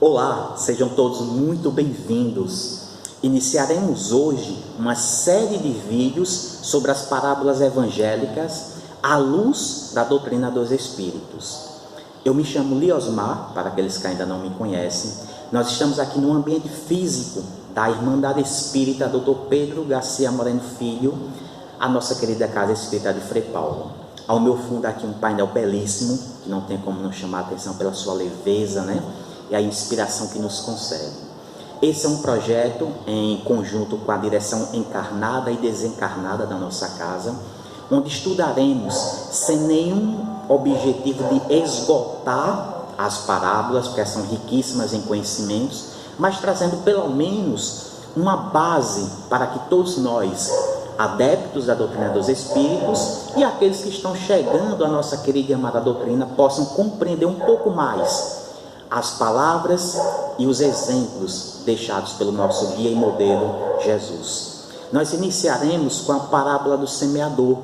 Olá, sejam todos muito bem-vindos. Iniciaremos hoje uma série de vídeos sobre as parábolas evangélicas à luz da doutrina dos Espíritos. Eu me chamo Liosmar, para aqueles que ainda não me conhecem. Nós estamos aqui no ambiente físico da Irmandade Espírita Dr. Pedro Garcia Moreno Filho, a nossa querida Casa Espírita de Frei Paulo. Ao meu fundo aqui um painel belíssimo, que não tem como não chamar a atenção pela sua leveza, e a inspiração que nos concede. Esse é um projeto em conjunto com a direção encarnada e desencarnada da nossa casa, onde estudaremos sem nenhum objetivo de esgotar as parábolas, porque são riquíssimas em conhecimentos, mas trazendo pelo menos uma base para que todos nós, adeptos da doutrina dos Espíritos e aqueles que estão chegando à nossa querida e amada doutrina, possam compreender um pouco mais as palavras e os exemplos deixados pelo nosso guia e modelo Jesus. Nós iniciaremos com a parábola do semeador.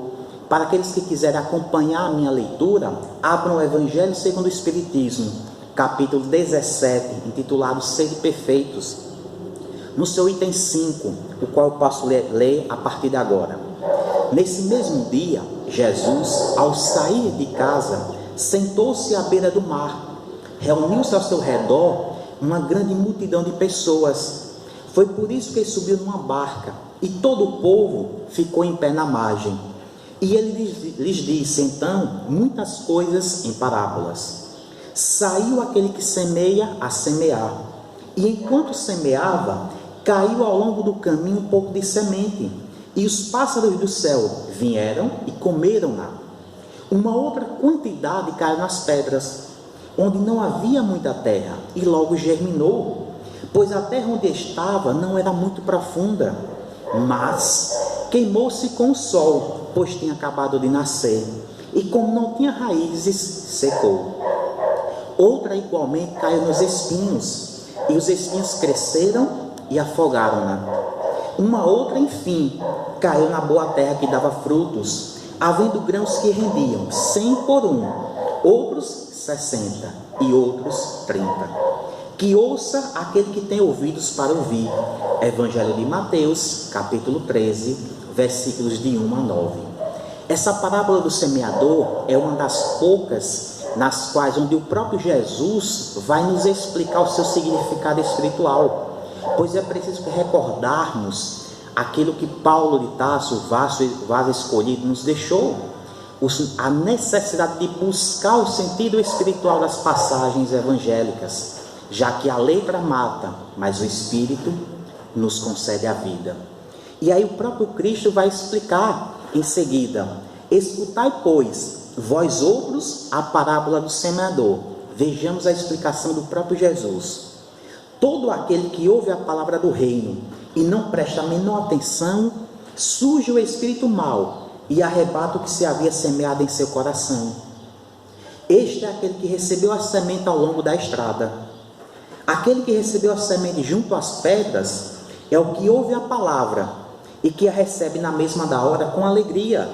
Para aqueles que quiserem acompanhar a minha leitura, abram o Evangelho segundo o Espiritismo, capítulo 17, intitulado Sede Perfeitos, no seu item 5, o qual eu posso ler a partir de agora. Nesse mesmo dia, Jesus, ao sair de casa, sentou-se à beira do mar. Reuniu-se ao seu redor uma grande multidão de pessoas. Foi por isso que ele subiu numa barca, e todo o povo ficou em pé na margem. E ele lhes disse, então, muitas coisas em parábolas. Saiu aquele que semeia a semear, e enquanto semeava, caiu ao longo do caminho um pouco de semente, e os pássaros do céu vieram e comeram-na. Uma outra quantidade caiu nas pedras, onde não havia muita terra, e logo germinou, pois a terra onde estava não era muito profunda, mas queimou-se com o sol, pois tinha acabado de nascer, e como não tinha raízes, secou. Outra igualmente caiu nos espinhos, e os espinhos cresceram e afogaram-na. Uma outra, enfim, caiu na boa terra que dava frutos, havendo grãos que rendiam 100 por um, outros 60 e outros 30. Que ouça aquele que tem ouvidos para ouvir. Evangelho de Mateus, capítulo 13, versículos de 1 a 9. Essa parábola do semeador é uma das poucas nas quais onde o próprio Jesus vai nos explicar o seu significado espiritual, pois é preciso recordarmos aquilo que Paulo de Tarso, o vaso escolhido, nos deixou, a necessidade de buscar o sentido espiritual das passagens evangélicas, já que a letra mata, mas o Espírito nos concede a vida. E aí o próprio Cristo vai explicar em seguida: escutai, pois, vós outros, a parábola do semeador. Vejamos a explicação do próprio Jesus. Todo aquele que ouve a palavra do reino e não presta a menor atenção, surge o espírito mau e arrebata o que se havia semeado em seu coração. Este é aquele que recebeu a semente ao longo da estrada. Aquele que recebeu a semente junto às pedras é o que ouve a palavra e que a recebe na mesma da hora com alegria,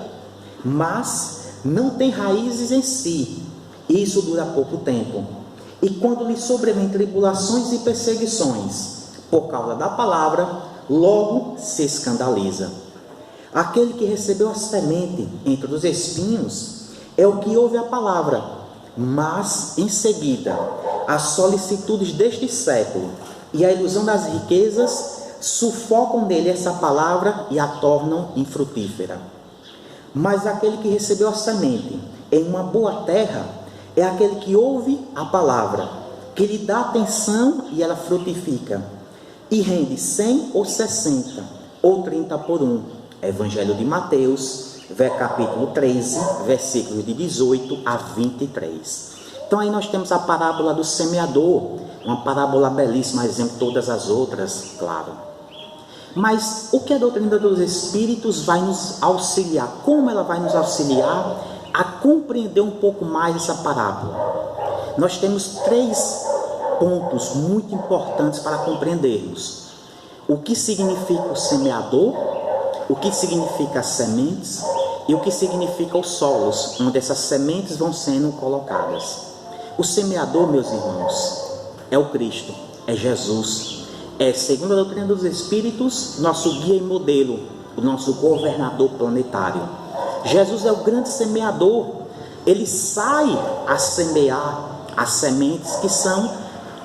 mas não tem raízes em si, e isso dura pouco tempo. E quando lhe sobrevêm tribulações e perseguições por causa da palavra, logo se escandaliza. Aquele que recebeu a semente entre os espinhos é o que ouve a palavra, mas em seguida as solicitudes deste século e a ilusão das riquezas sufocam nele essa palavra e a tornam infrutífera. Mas aquele que recebeu a semente em uma boa terra é aquele que ouve a palavra, que lhe dá atenção e ela frutifica, e rende 100 ou 60 ou 30 por um. Evangelho de Mateus, capítulo 13, versículos de 18 a 23. Então aí nós temos a parábola do semeador, uma parábola belíssima, exemplo de todas as outras, claro. Mas o que a doutrina dos Espíritos vai nos auxiliar? Como ela vai nos auxiliar a compreender um pouco mais essa parábola? Nós temos 3 pontos muito importantes para compreendermos: o que significa o semeador, o que significa as sementes e o que significa os solos, onde essas sementes vão sendo colocadas. O semeador, meus irmãos, é o Cristo, é Jesus. É, segundo a doutrina dos Espíritos, nosso guia e modelo, o nosso governador planetário. Jesus é o grande semeador. Ele sai a semear as sementes que são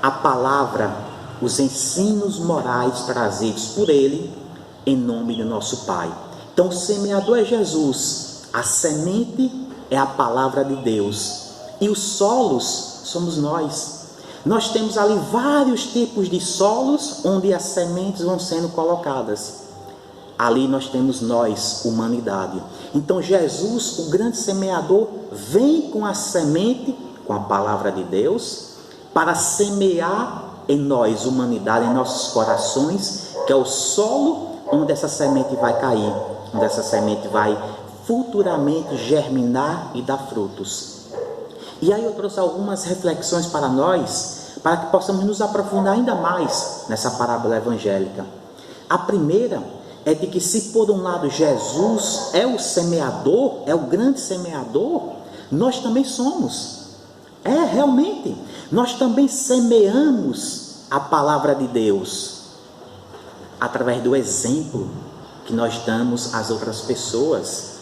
a palavra, os ensinos morais trazidos por Ele em nome do nosso Pai. Então o semeador é Jesus, a semente é a palavra de Deus e os solos somos nós. Nós temos ali vários tipos de solos onde as sementes vão sendo colocadas. Ali nós temos nós, humanidade. Então Jesus, o grande semeador, vem com a semente, com a palavra de Deus, para semear em nós, humanidade, em nossos corações, que é o solo onde essa semente vai cair, onde essa semente vai futuramente germinar e dar frutos. E aí eu trouxe algumas reflexões para nós, para que possamos nos aprofundar ainda mais nessa parábola evangélica. A primeira é de que, se por um lado Jesus é o semeador, é o grande semeador, nós também somos. Realmente, nós também semeamos a palavra de Deus através do exemplo que nós damos às outras pessoas,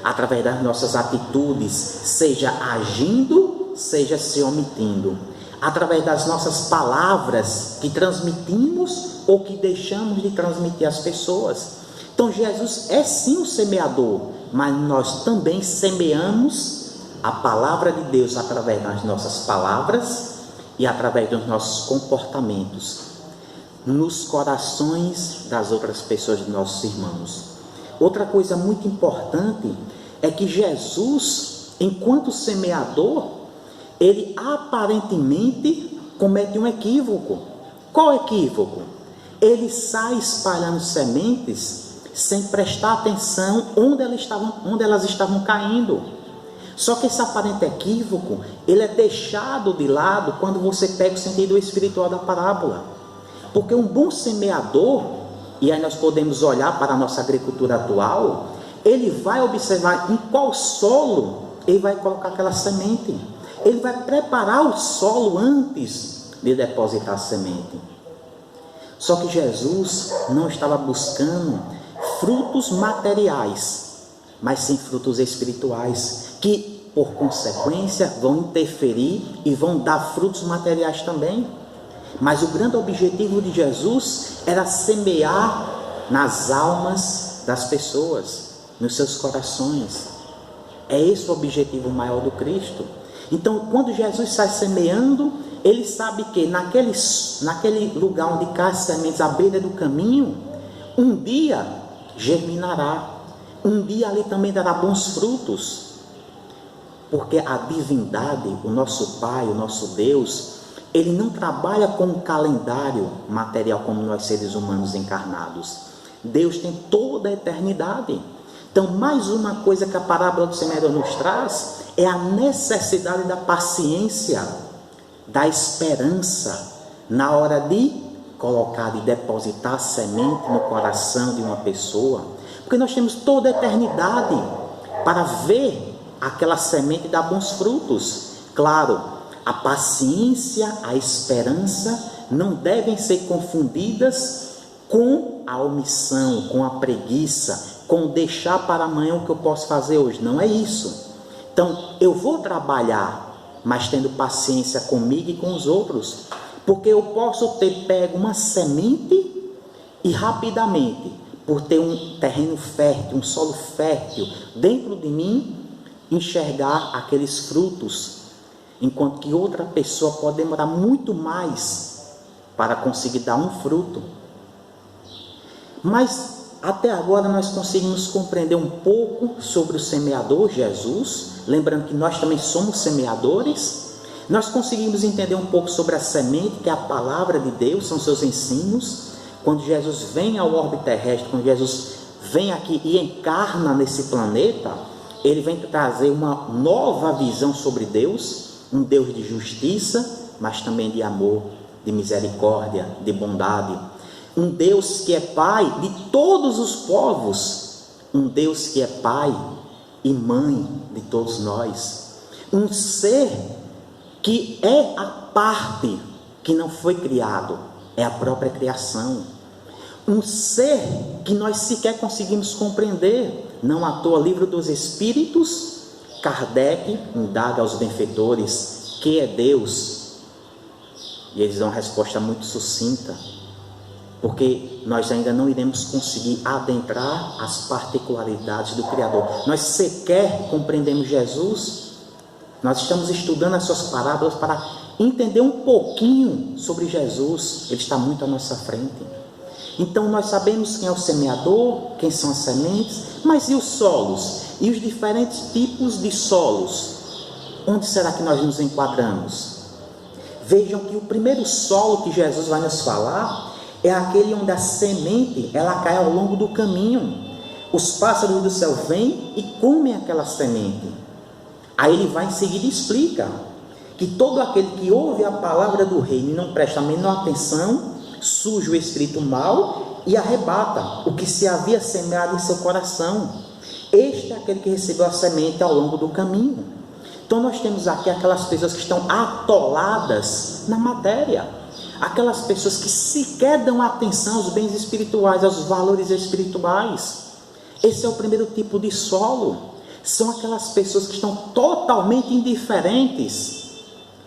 através das nossas atitudes, seja agindo, seja se omitindo, através das nossas palavras que transmitimos ou que deixamos de transmitir às pessoas. Então Jesus é sim o semeador, mas nós também semeamos a palavra de Deus através das nossas palavras e através dos nossos comportamentos nos corações das outras pessoas, dos nossos irmãos. Outra coisa muito importante é que Jesus, enquanto semeador, ele aparentemente comete um equívoco. Qual equívoco? Ele sai espalhando sementes sem prestar atenção onde elas estavam caindo. Só que esse aparente equívoco, ele é deixado de lado quando você pega o sentido espiritual da parábola. Porque um bom semeador, e aí nós podemos olhar para a nossa agricultura atual, ele vai observar em qual solo ele vai colocar aquela semente. Ele vai preparar o solo antes de depositar a semente. Só que Jesus não estava buscando frutos materiais, mas sim frutos espirituais, que por consequência vão interferir e vão dar frutos materiais também. Mas o grande objetivo de Jesus era semear nas almas das pessoas, nos seus corações. É esse o objetivo maior do Cristo. Então, quando Jesus sai semeando, ele sabe que naquele lugar onde caem as sementes à beira do caminho, um dia germinará, um dia ali também dará bons frutos. Porque a divindade, o nosso Pai, o nosso Deus, ele não trabalha com um calendário material como nós seres humanos encarnados. Deus tem toda a eternidade. Então, mais uma coisa que a parábola do semeador nos traz é a necessidade da paciência, da esperança, na hora de colocar, de depositar a semente no coração de uma pessoa. Porque nós temos toda a eternidade para ver aquela semente dar bons frutos. Claro, a paciência, a esperança não devem ser confundidas com a omissão, com a preguiça, com deixar para amanhã o que eu posso fazer hoje. Não é isso. Então, eu vou trabalhar, mas tendo paciência comigo e com os outros, porque eu posso ter pego uma semente e rapidamente, por ter um terreno fértil, um solo fértil dentro de mim, enxergar aqueles frutos, enquanto que outra pessoa pode demorar muito mais para conseguir dar um fruto. Mas até agora nós conseguimos compreender um pouco sobre o semeador Jesus, lembrando que nós também somos semeadores. Nós conseguimos entender um pouco sobre a semente, que é a palavra de Deus, são seus ensinos. Quando Jesus vem ao orbe terrestre, quando Jesus vem aqui e encarna nesse planeta, ele vem trazer uma nova visão sobre Deus, um Deus de justiça, mas também de amor, de misericórdia, de bondade. Um Deus que é Pai de todos os povos, um Deus que é Pai e Mãe de todos nós, um ser que é a parte que não foi criado, é a própria criação. Um ser que nós sequer conseguimos compreender. Não à toa, Livro dos Espíritos, Kardec indaga aos benfeitores: que é Deus? E eles dão uma resposta muito sucinta, porque nós ainda não iremos conseguir adentrar as particularidades do Criador. Nós sequer compreendemos Jesus. Nós estamos estudando as suas parábolas para entender um pouquinho sobre Jesus. Ele está muito à nossa frente. Então nós sabemos quem é o semeador, quem são as sementes, mas e os solos? E os diferentes tipos de solos? Onde será que nós nos enquadramos? Vejam que o primeiro solo que Jesus vai nos falar é aquele onde a semente ela cai ao longo do caminho. Os pássaros do céu vêm e comem aquela semente. Aí ele vai em seguida e explica que todo aquele que ouve a palavra do reino e não presta a menor atenção, surge o espírito mau e arrebata o que se havia semeado em seu coração. Este é aquele que recebeu a semente ao longo do caminho. Então nós temos aqui aquelas pessoas que estão atoladas na matéria, aquelas pessoas que sequer dão atenção aos bens espirituais, aos valores espirituais. Esse é o primeiro tipo de solo. São aquelas pessoas que estão totalmente indiferentes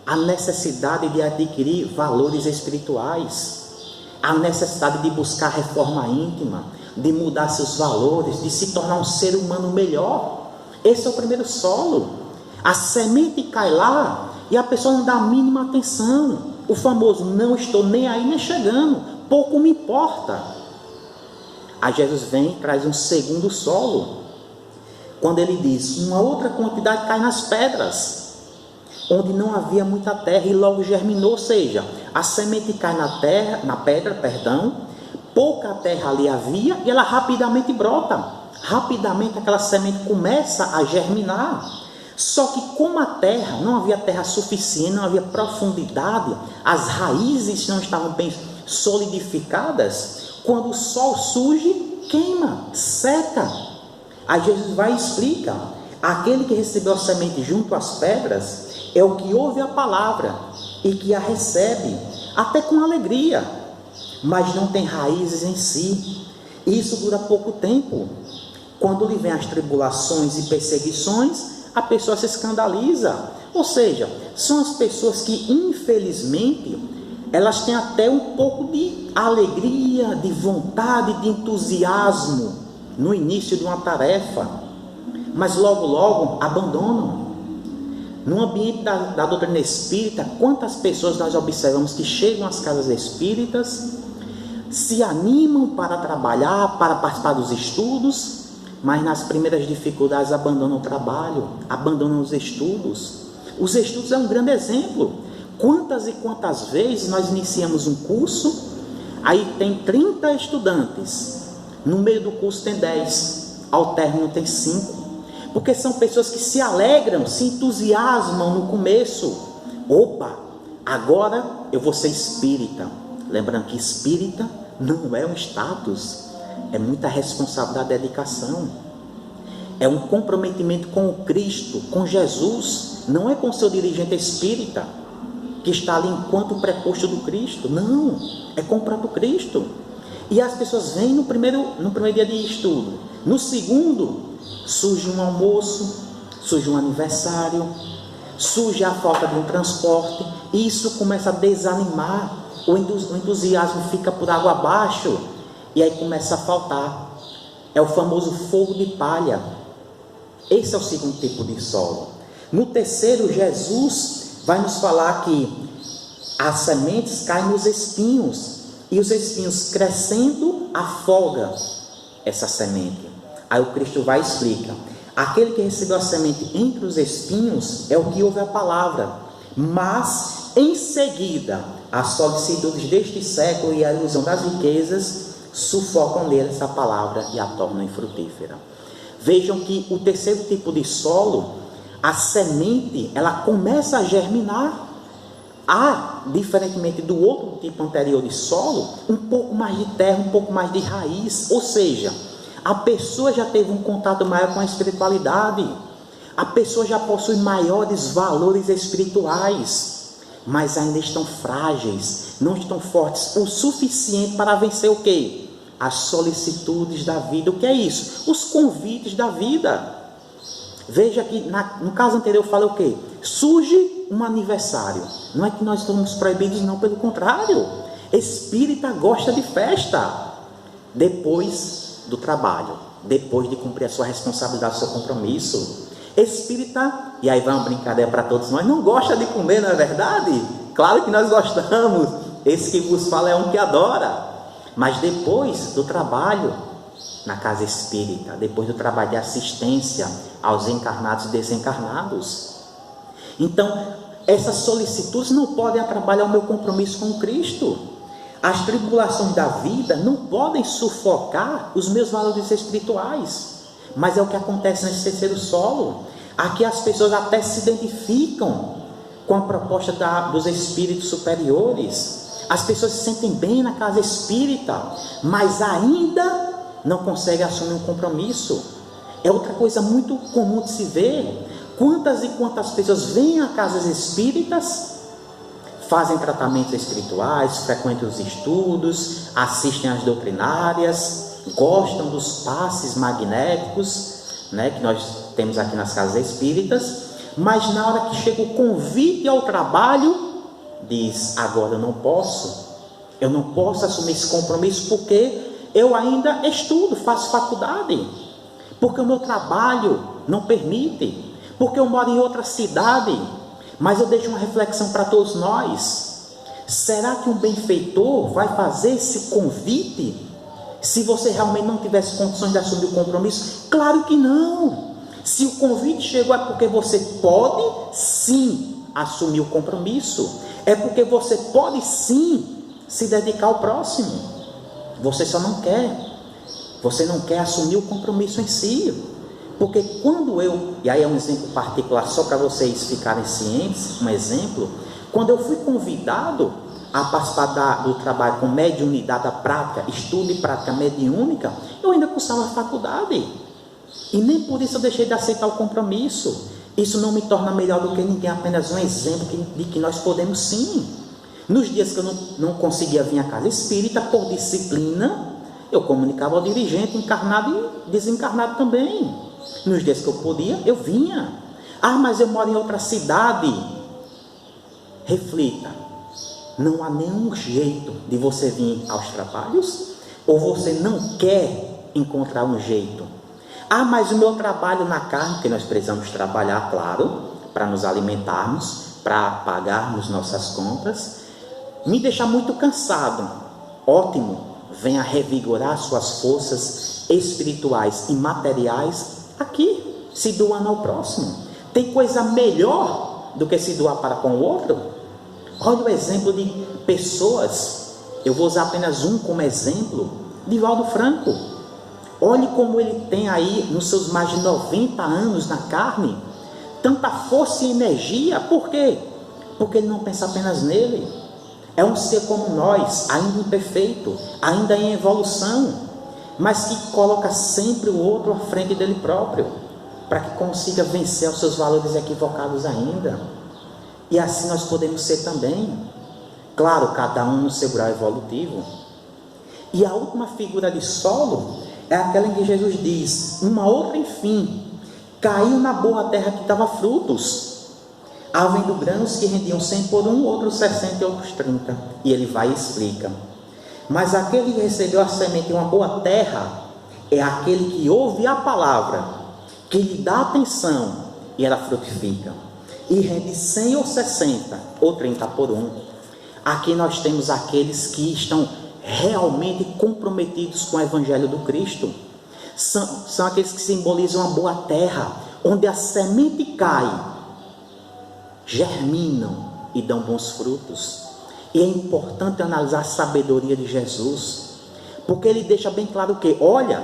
à necessidade de adquirir valores espirituais, à necessidade de buscar reforma íntima, de mudar seus valores, de se tornar um ser humano melhor. Esse é o primeiro solo. A semente cai lá e a pessoa não dá a mínima atenção. O famoso não estou nem aí nem chegando, pouco me importa. Aí Jesus vem e traz um segundo solo, quando ele diz: uma outra quantidade cai nas pedras, onde não havia muita terra e logo germinou. Ou seja, a semente cai na pedra, pouca terra ali havia e ela rapidamente brota. Rapidamente aquela semente começa a germinar. Só que como a terra, não havia terra suficiente, não havia profundidade, as raízes não estavam bem solidificadas, quando o sol surge, queima, seca. Aí Jesus vai e explica: aquele que recebeu a semente junto às pedras é o que ouve a palavra e que a recebe, até com alegria, mas não tem raízes em si. Isso dura pouco tempo. Quando lhe vêm as tribulações e perseguições, a pessoa se escandaliza. Ou seja, são as pessoas que infelizmente elas têm até um pouco de alegria, de vontade, de entusiasmo no início de uma tarefa, mas logo abandonam. No ambiente da doutrina espírita, quantas pessoas nós observamos que chegam às casas espíritas, se animam para trabalhar, para participar dos estudos, mas nas primeiras dificuldades abandonam o trabalho, abandonam os estudos. Os estudos é um grande exemplo. Quantas e quantas vezes nós iniciamos um curso, aí tem 30 estudantes, no meio do curso tem 10, ao término tem 5, porque são pessoas que se alegram, se entusiasmam no começo. Opa, agora eu vou ser espírita. Lembrando que espírita não é um status, é muita responsabilidade e dedicação. É um comprometimento com o Cristo, com Jesus. Não é com o seu dirigente espírita, que está ali enquanto preposto do Cristo. Não, é com o próprio Cristo. E as pessoas vêm no primeiro dia de estudo. No segundo, surge um almoço, surge um aniversário, surge a falta de um transporte. E isso começa a desanimar. O entusiasmo fica por água abaixo. E aí começa a faltar. É o famoso fogo de palha. Esse é o segundo tipo de solo. No terceiro, Jesus vai nos falar que as sementes caem nos espinhos. E os espinhos crescendo afoga essa semente. Aí o Cristo vai e explica: aquele que recebeu a semente entre os espinhos é o que ouve a palavra, mas em seguida as solicitudes deste século e a ilusão das riquezas sufocam nele essa palavra e a tornam infrutífera. Vejam que o terceiro tipo de solo, a semente, ela começa a germinar. Há, diferentemente do outro tipo anterior de solo, um pouco mais de terra, um pouco mais de raiz. Ou seja, a pessoa já teve um contato maior com a espiritualidade. A pessoa já possui maiores valores espirituais. mas ainda estão frágeis, não estão fortes o suficiente para vencer o quê? As solicitudes da vida. O que é isso? Os convites da vida. Veja que no caso anterior eu falei o quê? Surge um aniversário. Não é que nós estamos proibidos, não, pelo contrário. Espírita gosta de festa. Depois do trabalho, depois de cumprir a sua responsabilidade, o seu compromisso. Espírita, e aí vai uma brincadeira para todos nós, não gosta de comer, não é verdade? Claro que nós gostamos. Esse que vos fala é um que adora. Mas depois do trabalho na casa espírita, depois do trabalho de assistência aos encarnados e desencarnados, então essas solicitudes não podem atrapalhar o meu compromisso com Cristo. As tribulações da vida não podem sufocar os meus valores espirituais. Mas é o que acontece nesse terceiro solo. Aqui as pessoas até se identificam com a proposta dos espíritos superiores. As pessoas se sentem bem na casa espírita, mas ainda não conseguem assumir um compromisso. É outra coisa muito comum de se ver. Quantas e quantas pessoas vêm a casas espíritas, fazem tratamentos espirituais, frequentam os estudos, assistem às doutrinárias, gostam dos passes magnéticos, né, que nós temos aqui nas casas espíritas, mas na hora que chega o convite ao trabalho, diz: agora eu não posso assumir esse compromisso porque eu ainda estudo, faço faculdade, porque o meu trabalho não permite, porque eu moro em outra cidade. Mas eu deixo uma reflexão para todos nós: será que um benfeitor vai fazer esse convite se você realmente não tivesse condições de assumir o compromisso? Claro que não. Se o convite chegou é porque você pode sim assumir o compromisso, é porque você pode sim se dedicar ao próximo. Você só não quer, você não quer assumir o compromisso em si. Porque quando e aí é um exemplo particular só para vocês ficarem cientes, um exemplo, quando eu fui convidado a participar do trabalho com mediunidade prática, estudo e prática mediúnica, eu ainda cursava a faculdade, e nem por isso eu deixei de aceitar o compromisso. Isso não me torna melhor do que ninguém, apenas um exemplo de que nós podemos sim. Nos dias que eu não conseguia vir à casa espírita, por disciplina, eu comunicava ao dirigente, encarnado e desencarnado também. Nos dias que eu podia, eu vinha. Mas eu moro em outra cidade. Reflita: não há nenhum jeito de você vir aos trabalhos? Ou você não quer encontrar um jeito? Mas o meu trabalho na carne, porque nós precisamos trabalhar, claro, para nos alimentarmos, para pagarmos nossas contas, me deixa muito cansado. Ótimo, venha revigorar suas forças espirituais e materiais aqui, se doando ao próximo. Tem coisa melhor do que se doar para com o outro? Olha o exemplo de pessoas, eu vou usar apenas um como exemplo, Divaldo Franco. Olhe como ele tem aí, nos seus mais de 90 anos na carne, tanta força e energia. Por quê? Porque ele não pensa apenas nele. É um ser como nós, ainda imperfeito, ainda em evolução, mas que coloca sempre o outro à frente dele próprio, para que consiga vencer os seus valores equivocados ainda. E assim nós podemos ser também. Claro, cada um no seu grau evolutivo. E a última figura de solo é aquela em que Jesus diz: uma outra, enfim, caiu na boa terra que dava frutos, havendo grãos que rendiam 100 por um, outros 60 e outros 30. E ele vai e explica: mas aquele que recebeu a semente em uma boa terra é aquele que ouve a palavra, que lhe dá atenção e ela frutifica, e rende 100 ou 60 ou 30 por um. Aqui nós temos aqueles que estão realmente comprometidos com o Evangelho do Cristo. São aqueles que simbolizam a boa terra, onde a semente cai, germinam e dão bons frutos. E é importante analisar a sabedoria de Jesus, porque ele deixa bem claro que, olha,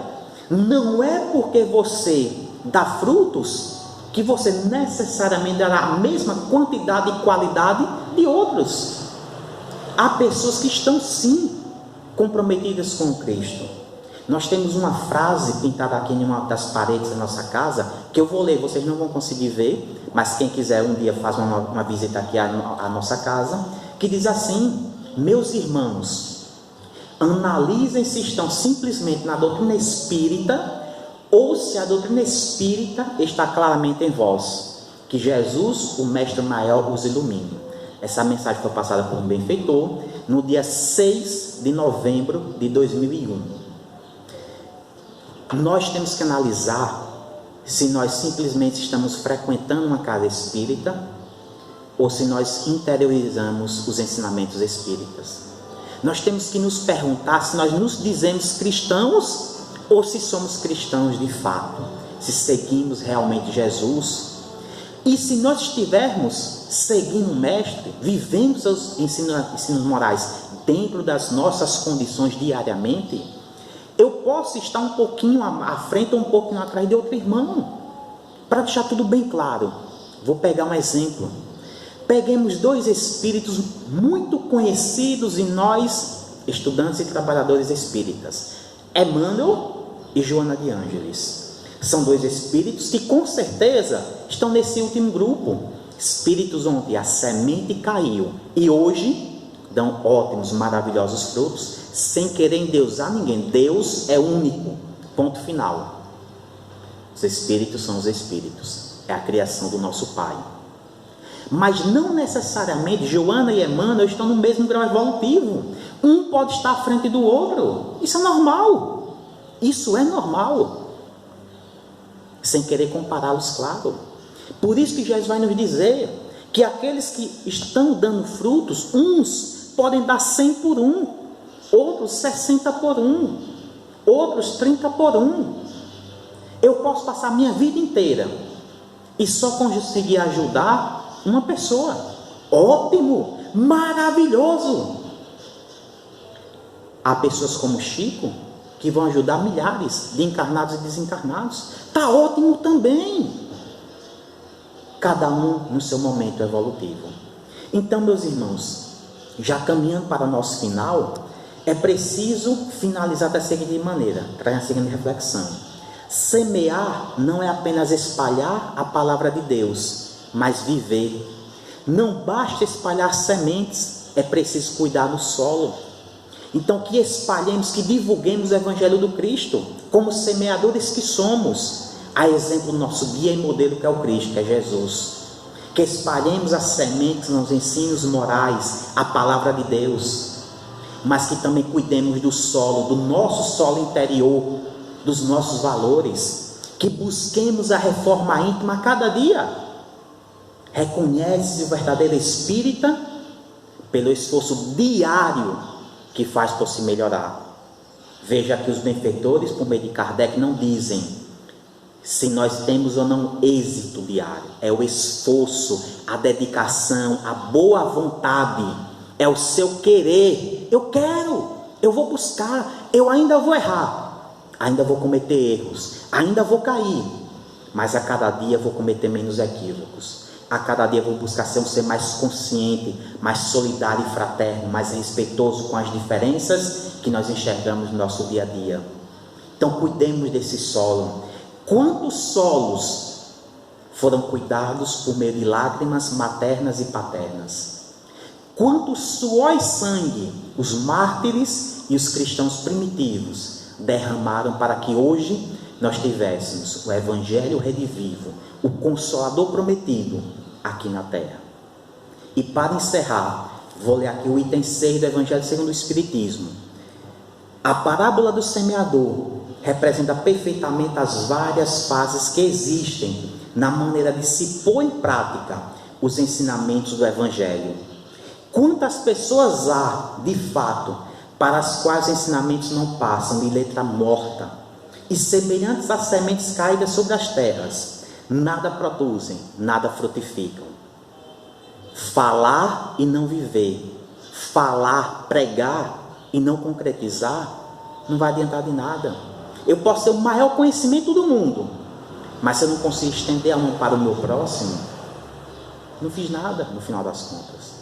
não é porque você dá frutos que você necessariamente dará a mesma quantidade e qualidade de outros. Há pessoas que estão sim comprometidas com Cristo. Nós temos uma frase pintada aqui em uma das paredes da nossa casa: que eu vou ler, vocês não vão conseguir ver, mas quem quiser um dia faz uma visita aqui à nossa casa, que diz assim: meus irmãos, analisem se estão simplesmente na doutrina espírita, ou se a doutrina espírita está claramente em vós, que Jesus, o Mestre Maior, os ilumine. Essa mensagem foi passada por um benfeitor no dia 6 de novembro de 2001. Nós temos que analisar se nós simplesmente estamos frequentando uma casa espírita ou se nós interiorizamos os ensinamentos espíritas. Nós temos que nos perguntar se nós nos dizemos cristãos ou se somos cristãos de fato, se seguimos realmente Jesus. E se nós estivermos seguindo o Mestre, vivendo seus ensinos morais dentro das nossas condições diariamente, eu posso estar um pouquinho à frente ou um pouquinho atrás de outro irmão. Para deixar tudo bem claro, vou pegar um exemplo. Peguemos dois espíritos muito conhecidos em nós, estudantes e trabalhadores espíritas, Emmanuel e Joana de Ângeles. São dois espíritos que com certeza estão nesse último grupo. Espíritos onde a semente caiu e hoje dão ótimos, maravilhosos frutos, sem querer endeusar ninguém. Deus é único, ponto final. Os espíritos são os espíritos, é a criação do nosso Pai. Mas não necessariamente Joana e Emmanuel estão no mesmo grau evolutivo. Um pode estar à frente do outro. Isso é normal. Isso é normal. Sem querer compará-los, claro. Por isso que Jesus vai nos dizer que aqueles que estão dando frutos, uns podem dar 100 por um, outros 60 por um, outros 30 por um. Eu posso passar a minha vida inteira e só conseguir ajudar uma pessoa. Ótimo, maravilhoso. Há pessoas como Chico que vão ajudar milhares de encarnados e desencarnados. Está ótimo também. Cada um no seu momento evolutivo. Então, meus irmãos, já caminhando para o nosso final, é preciso finalizar da seguinte maneira, traz a seguinte reflexão: semear não é apenas espalhar a palavra de Deus, mas viver. Não basta espalhar sementes, é preciso cuidar do solo. Então, que espalhemos, que divulguemos o Evangelho do Cristo, como semeadores que somos, a exemplo do nosso guia e modelo que é o Cristo, que é Jesus. Que espalhemos as sementes nos ensinos morais, a palavra de Deus, mas que também cuidemos do solo, do nosso solo interior, dos nossos valores, que busquemos a reforma íntima a cada dia. Reconhece o verdadeiro espírita pelo esforço diário que faz por se melhorar. Veja que os benfeitores, por meio de Kardec, não dizem se nós temos ou não êxito diário. É o esforço, a dedicação, a boa vontade, é o seu querer. Eu quero, eu vou buscar, eu ainda vou errar, ainda vou cometer erros, ainda vou cair, mas a cada dia vou cometer menos equívocos. A cada dia vou buscar ser um ser mais consciente, mais solidário e fraterno, mais respeitoso com as diferenças que nós enxergamos no nosso dia a dia. Então cuidemos desse solo. Quantos solos foram cuidados por meio de lágrimas maternas e paternas? Quanto suor e sangue os mártires e os cristãos primitivos derramaram para que hoje nós tivéssemos o Evangelho redivivo, o Consolador prometido aqui na terra. E para encerrar, vou ler aqui o item 6 do Evangelho segundo o Espiritismo. A parábola do semeador representa perfeitamente as várias fases que existem na maneira de se pôr em prática os ensinamentos do Evangelho. Quantas pessoas há, de fato, para as quais os ensinamentos não passam de letra morta, e semelhantes a sementes caídas sobre as terras, nada produzem, nada frutificam. Falar e não viver, falar, pregar e não concretizar, não vai adiantar de nada. Eu posso ter o maior conhecimento do mundo, mas se eu não consigo estender a mão para o meu próximo, não fiz nada no final das contas.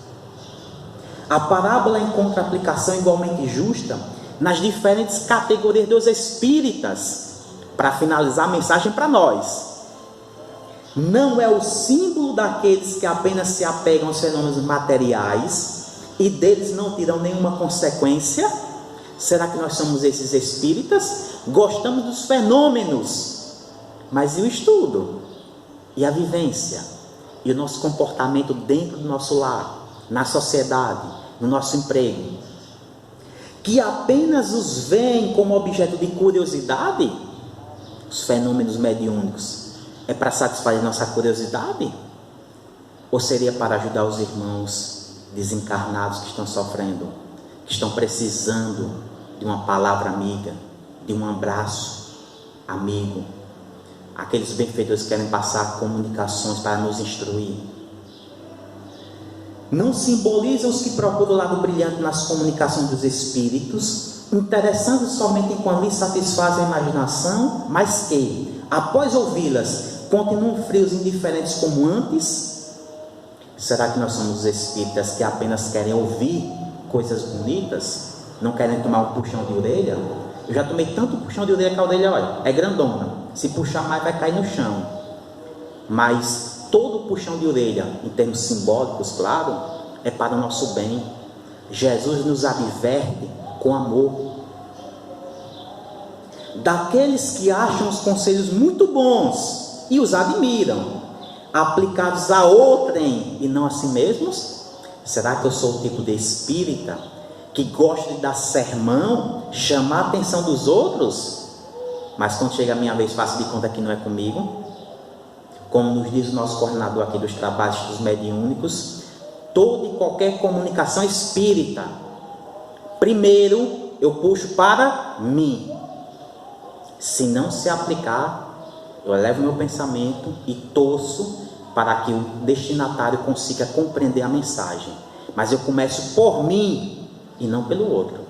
A parábola encontra aplicação igualmente justa nas diferentes categorias dos espíritas. Para finalizar a mensagem para nós, Não é o símbolo daqueles que apenas se apegam aos fenômenos materiais e deles não tiram nenhuma consequência? Será que nós somos esses espíritas? Gostamos dos fenômenos, mas e o estudo? E a vivência? E o nosso comportamento dentro do nosso lar, na sociedade, no nosso emprego? Que apenas os veem como objeto de curiosidade? Os fenômenos mediúnicos é para satisfazer nossa curiosidade? Ou seria para ajudar os irmãos desencarnados que estão sofrendo, que estão precisando de uma palavra amiga, de um abraço amigo? Aqueles benfeitores que querem passar comunicações para nos instruir. Não simbolizam os que procuram o lado brilhante nas comunicações dos espíritos, interessando somente enquanto lhes satisfazem a imaginação, mas que, após ouvi-las, continuam frios e indiferentes como antes? Será que nós somos os espíritas que apenas querem ouvir coisas bonitas? Não querem tomar um puxão de orelha? Eu já tomei tanto puxão de orelha que a orelha, olha, é grandona. Se puxar mais vai cair no chão. Mas todo puxão de orelha, em termos simbólicos, claro, é para o nosso bem. Jesus nos adverte com amor. Daqueles que acham os conselhos muito bons e os admiram, aplicados a outrem e não a si mesmos? Será que eu sou o tipo de espírita que gosta de dar sermão, chamar a atenção dos outros, mas quando chega a minha vez faço de conta que não é comigo? Como nos diz o nosso coordenador aqui dos trabalhos dos mediúnicos, toda e qualquer comunicação espírita, primeiro eu puxo para mim. Se não se aplicar, eu levo meu pensamento e torço para que o destinatário consiga compreender a mensagem. Mas eu começo por mim e não pelo outro.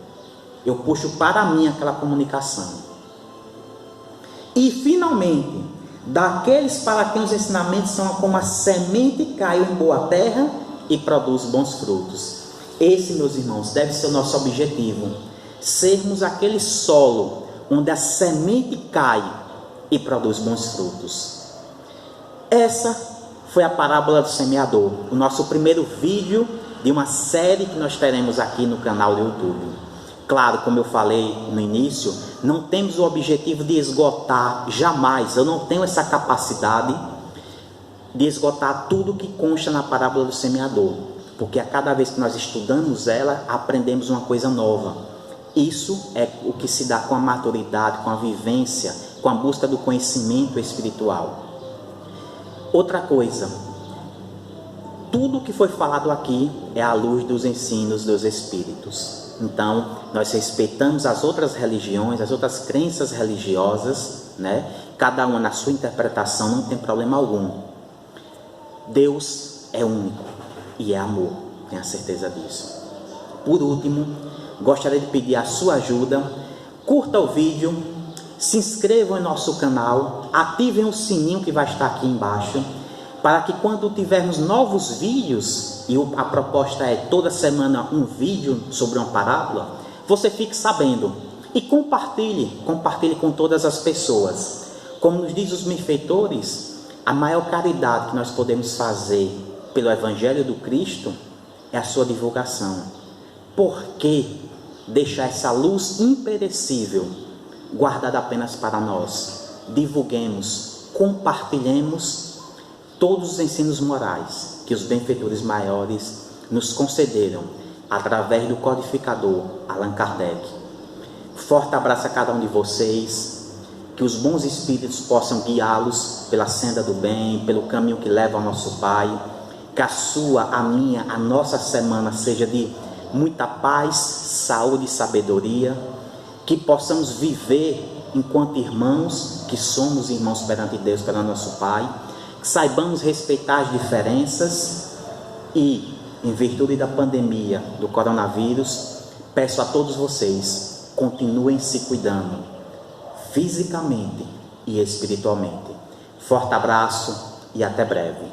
Eu puxo para mim aquela comunicação. E finalmente, daqueles para quem os ensinamentos são como a semente que caiu em boa terra e produz bons frutos. Esse, meus irmãos, deve ser o nosso objetivo. Sermos aquele solo onde a semente cai e produz bons frutos. Essa foi a parábola do semeador, o nosso primeiro vídeo de uma série que nós teremos aqui no canal do YouTube. Claro, como eu falei no início, não temos o objetivo de esgotar, jamais, eu não tenho essa capacidade de esgotar tudo que consta na parábola do semeador, porque a cada vez que nós estudamos ela, aprendemos uma coisa nova. Isso é o que se dá com a maturidade, com a vivência, com a busca do conhecimento espiritual. Outra coisa, tudo o que foi falado aqui é à luz dos ensinos dos Espíritos. Então, nós respeitamos as outras religiões, as outras crenças religiosas, né? Cada uma na sua interpretação, não tem problema algum. Deus é único e é amor, tenha certeza disso. Por último, gostaria de pedir a sua ajuda. Curta o vídeo, se inscrevam em nosso canal, ativem o sininho que vai estar aqui embaixo, para que quando tivermos novos vídeos, e a proposta é toda semana um vídeo sobre uma parábola, você fique sabendo. E compartilhe com todas as pessoas. Como nos diz os benfeitores, a maior caridade que nós podemos fazer pelo Evangelho do Cristo é a sua divulgação. Por que deixar essa luz imperecível guardada apenas para nós? Divulguemos, compartilhemos todos os ensinos morais que os benfeitores maiores nos concederam através do codificador Allan Kardec. Forte abraço a cada um de vocês, que os bons espíritos possam guiá-los pela senda do bem, pelo caminho que leva ao nosso Pai, que a sua, a minha, a nossa semana seja de muita paz, saúde e sabedoria, que possamos viver enquanto irmãos, que somos irmãos perante Deus, perante nosso Pai, que saibamos respeitar as diferenças e, em virtude da pandemia do coronavírus, peço a todos vocês, continuem se cuidando, fisicamente e espiritualmente. Forte abraço e até breve.